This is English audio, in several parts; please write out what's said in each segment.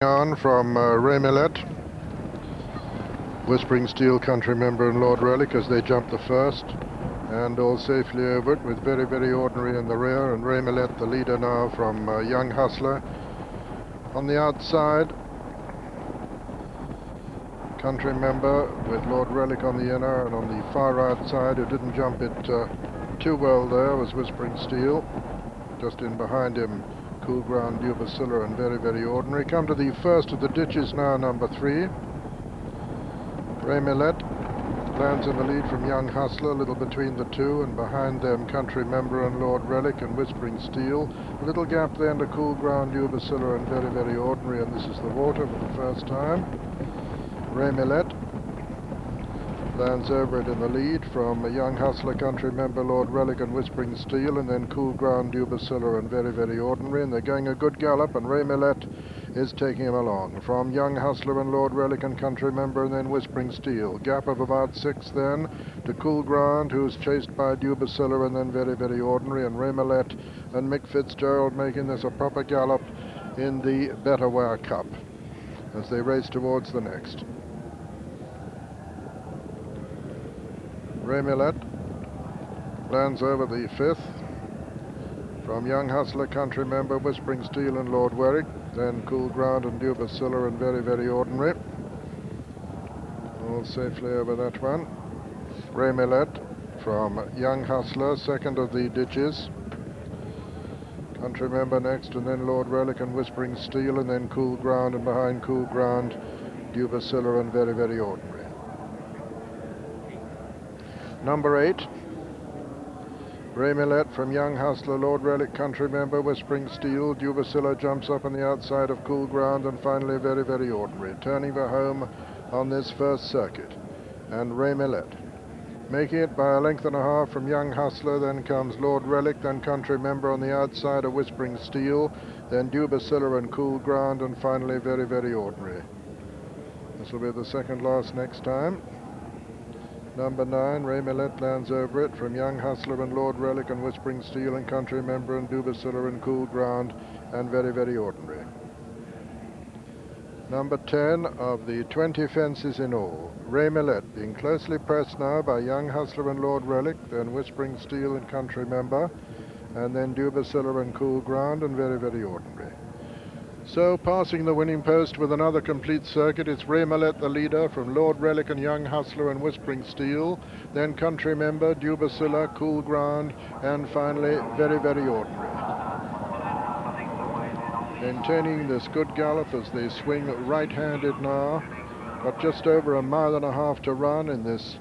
On from Raymylette, Whispering Steel country member and Lord Relic as they jump the first, and all safely over it with Very Very Ordinary in the rear, and Raymylette the leader now from Young Hustler. On the outside, country member with Lord Relic on the inner, and on the far outside, who didn't jump it too well there, was Whispering Steel. Just in behind him, Cool Ground, Dubacilla and Very Very Ordinary. Come to the first of the ditches now, number 3. Raymylette lands in the lead from Young Hustler, a little between the two, and behind them Country Member and Lord Relic and Whispering Steel. A little gap then to Cool Ground, Dubacilla and Very Very Ordinary, and this is the water for the first time. Raymylette lands over it in the lead from Young Hustler, Country Member, Lord Relic and Whispering Steel, and then Cool Ground, Dubacilla and Very Very Ordinary, and they're going a good gallop, and Raymylette is taking him along from Young Hustler and Lord Relic and Country Member, and then Whispering Steel. Gap of about 6 then to Cool Ground, who's chased by Dubacilla and then Very Very Ordinary, and Raymylette and Mick Fitzgerald making this a proper gallop in the Betterware Cup as they race towards the next. Raymylette lands over the 5th from Young Hustler, Country Member, Whispering Steel and Lord Relic, then Cool Ground and Dubacilla and Very Very Ordinary. All safely over that one. Raymylette from Young Hustler, second of the ditches. Country Member next, and then Lord Relic and Whispering Steel, and then Cool Ground, and behind Cool Ground, Dubacilla and Very Very Ordinary. Number 8. Raymylette from Young Hustler, Lord Relic, Country Member, Whispering Steel. Dubacilla jumps up on the outside of Cool Ground, and finally Very Very Ordinary, turning for home on this first circuit. And Raymylette making it by a length and a half from Young Hustler. Then comes Lord Relic, then Country Member on the outside of Whispering Steel, then Dubacilla and Cool Ground, and finally Very Very Ordinary. This will be the second last next time. Number 9, Raymylette lands over it from Young Hustler and Lord Relic and Whispering Steel and Country Member and Dubacilla and Cool Ground and Very Very Ordinary. Number 10 of the 20 fences in all. Raymylette being closely pressed now by Young Hustler and Lord Relic, then Whispering Steel and Country Member, and then Dubacilla and Cool Ground and Very Very Ordinary. So, passing the winning post with another complete circuit, it's Raymylette the leader from Lord Relic and Young Hustler and Whispering Steel, then Country Member, Dubacilla, Cool Ground, and finally Very Very Ordinary. Maintaining this good gallop as they swing right-handed now. Got just over a mile and a half to run in this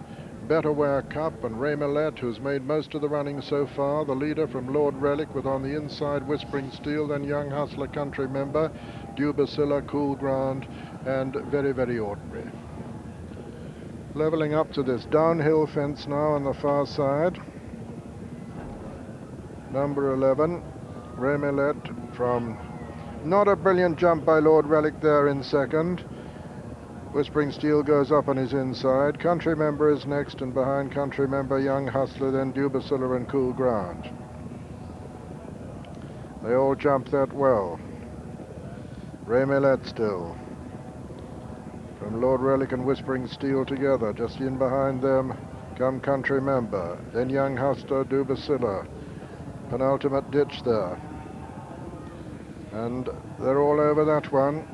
Betterware Cup, and Raymylette, who's made most of the running so far, the leader from Lord Relic, with on the inside Whispering Steel, then Young Hustler, Country Member, Dubacilla, Cool Ground, and Very Very Ordinary. Leveling up to this downhill fence now on the far side. Number 11, Raymylette from not a brilliant jump by Lord Relic there in second. Whispering Steel goes up on his inside. Country Member is next, and behind Country Member, Young Hustler, then Dubacilla and Cool Ground. They all jump that well. Raymylette still from Lord Relic and Whispering Steel together. Just in behind them come Country Member, then Young Hustler, Dubacilla. Penultimate ditch there. And they're all over that one.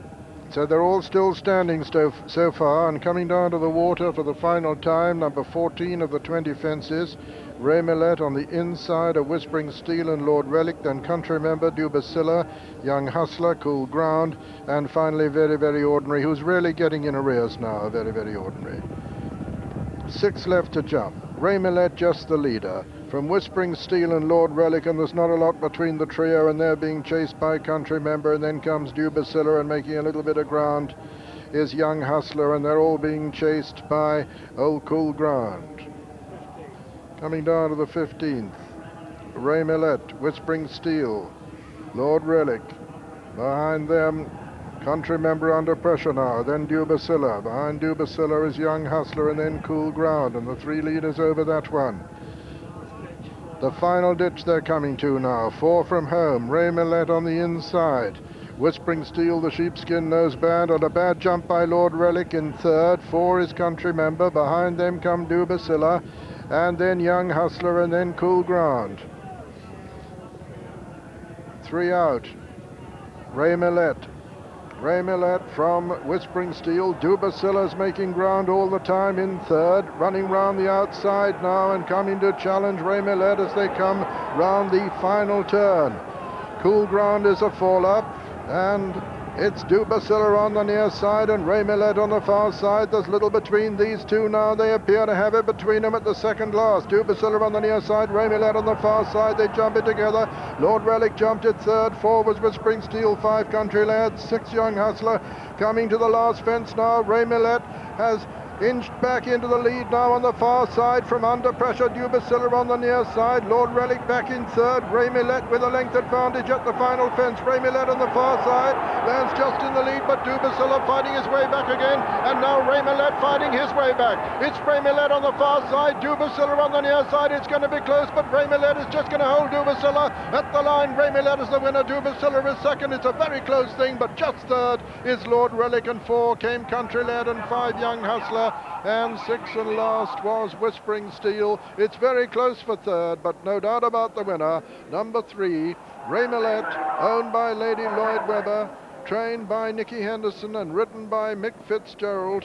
So they're all still standing so far, and coming down to the water for the final time, number 14 of the 20 fences. Raymylette on the inside of Whispering Steel and Lord Relic, then Country Member, Dubacilla, Young Hustler, Cool Ground, and finally Very Very Ordinary, who's really getting in arrears now, Very Very Ordinary. 6 left to jump. Raymylette just the leader from Whispering Steel and Lord Relic, and there's not a lot between the trio, and they're being chased by Country Member, and then comes Dubacilla, and making a little bit of ground is Young Hustler, and they're all being chased by Old Cool Ground. Coming down to the 15th, Raymylette, Whispering Steel, Lord Relic. Behind them, Country Member under pressure now, then Dubacilla. Behind Dubacilla is Young Hustler, and then Cool Ground, and the 3 leaders over that one. The final ditch they're coming to now, 4 from home. Raymylette on the inside Whispering Steel, the sheepskin noseband, and a bad jump by Lord Relic in third. 4 is Country Member. Behind them come Dubacilla, and then Young Hustler, and then Cool Ground. 3 out. Raymylette. Raymylette from Whispering Steel. Dubacilla's making ground all the time in third, running round the outside now and coming to challenge Raymylette as they come round the final turn. Cool Ground is a fall-up, and it's Dubacilla on the near side and Raymylette on the far side. There's little between these two now. They appear to have it between them at the second last. Dubacilla on the near side, Raymylette on the far side. They jump it together. Lord Relic jumped it third. 4 was Whispering Steel, 5 Country Lads, 6 Young Hustler. Coming to the last fence now. Raymylette has inched back into the lead now on the far side from under pressure. Dubacilla on the near side. Lord Relic back in third. Raymylette with a length advantage at the final fence. Raymylette on the far side. Lands just in the lead, but Dubacilla fighting his way back again. And now Raymylette fighting his way back. It's Raymylette on the far side. Dubacilla on the near side. It's going to be close, but Raymylette is just going to hold Dubacilla at the line. Raymylette is the winner. Dubacilla is second. It's a very close thing, but just third is Lord Relic, and 4 came Country Lad, and 5 Young Hustler, and 6 and last was Whispering Steel. It's very close for third, but no doubt about the winner. Number 3, Raymylette, owned by Lady Lloyd Webber, trained by Nicky Henderson and ridden by Mick Fitzgerald.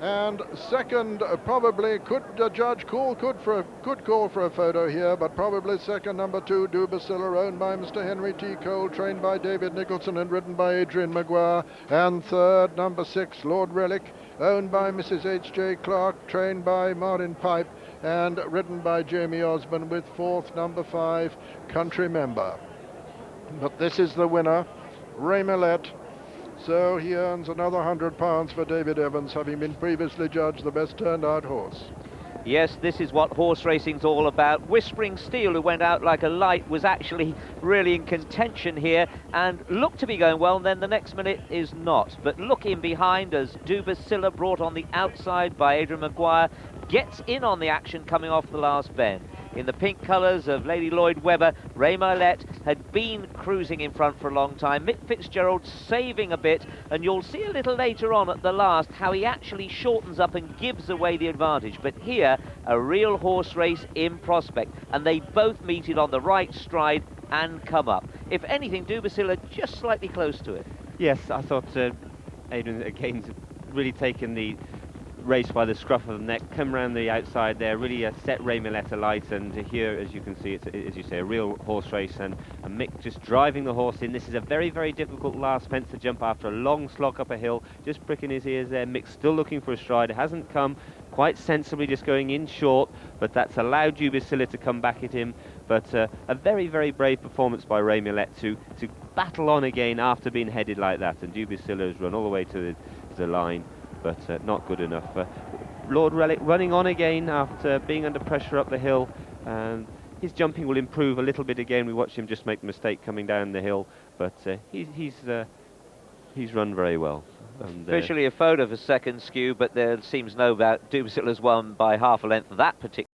And second, probably could Judge Cool could call for a photo here, but probably second, number 2, Dubacilla, owned by Mr. Henry T. Cole, trained by David Nicholson and ridden by Adrian Maguire. And third, number 6, Lord Relic, owned by Mrs. H.J. Clark, trained by Martin Pipe and ridden by Jamie Osborne, with fourth, number 5, Country Member. But this is the winner, Raymylette. So he earns another £100 for David Evans, having been previously judged the best turned out horse. Yes, this is what horse racing's all about. Whispering Steel, who went out like a light, was actually really in contention here and looked to be going well, and then the next minute is not. But look in behind as Dubacilla, brought on the outside by Adrian Maguire, gets in on the action coming off the last bend. In the pink colours of Lady Lloyd Webber, Raymylette had been cruising in front for a long time. Mick Fitzgerald saving a bit, and you'll see a little later on at the last how he actually shortens up and gives away the advantage. But here, a real horse race in prospect, and they both meet it on the right stride and come up. If anything, Dubacilla just slightly close to it. Yes, I thought Adrian again really taken the race by the scruff of the neck, come around the outside there, really set Raymylette alight, and here, as you can see, it's, as you say, a real horse race, and Mick just driving the horse in. This is a very, very difficult last fence to jump after a long slog up a hill, just pricking his ears there. Mick still looking for a stride, it hasn't come, quite sensibly just going in short, but that's allowed Dubacilla to come back at him. But a very, very brave performance by Raymylette to battle on again after being headed like that, and Dubacilla has run all the way to the line, but not good enough. Lord Relic running on again after being under pressure up the hill, and his jumping will improve a little bit again. We watched him just make the mistake coming down the hill, but he's run very well. And, officially a photo for second skew, but there seems no doubt Dubacilla's won by half a length of that particular